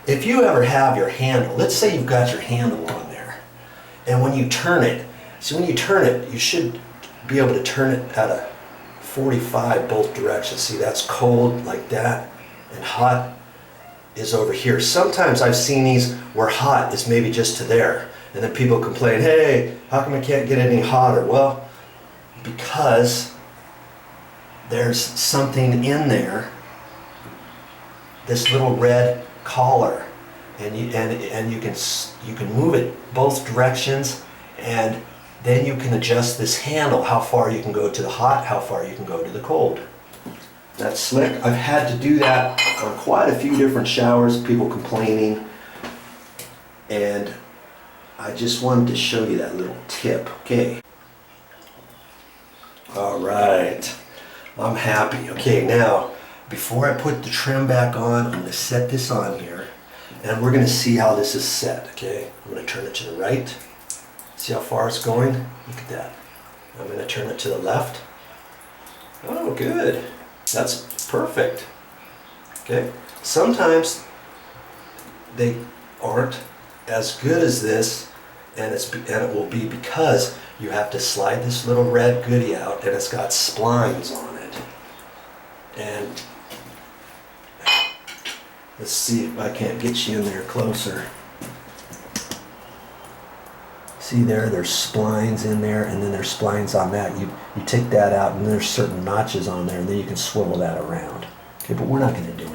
if you ever have your handle, let's say you've got your handle on there, and when you turn it, so when you turn it, you should be able to turn it at a 45 both directions. See, that's cold like that, and hot is over here. Sometimes I've seen these where hot is maybe just to there, and then people complain, hey, how come I can't get any hotter? Well, because there's something in there, this little red collar, and you can move it both directions, and then you can adjust this handle, how far you can go to the hot, how far you can go to the cold. That's slick. I've had to do that on quite a few different showers, people complaining, and I just wanted to show you that little tip. Okay. All right. I'm happy. Okay, now, before I put the trim back on, I'm going to set this on here, and we're going to see how this is set, okay? I'm going to turn it to the right. See how far it's going? Look at that. I'm going to turn it to the left. Oh, good. That's perfect. Okay. Sometimes they aren't as good as this, and it will be because you have to slide this little red goodie out, and it's got splines on it. And let's see if I can't get you in there closer. See there's splines in there, and then there's splines on that. You take that out, and there's certain notches on there, and then you can swivel that around. Okay, but we're not going to do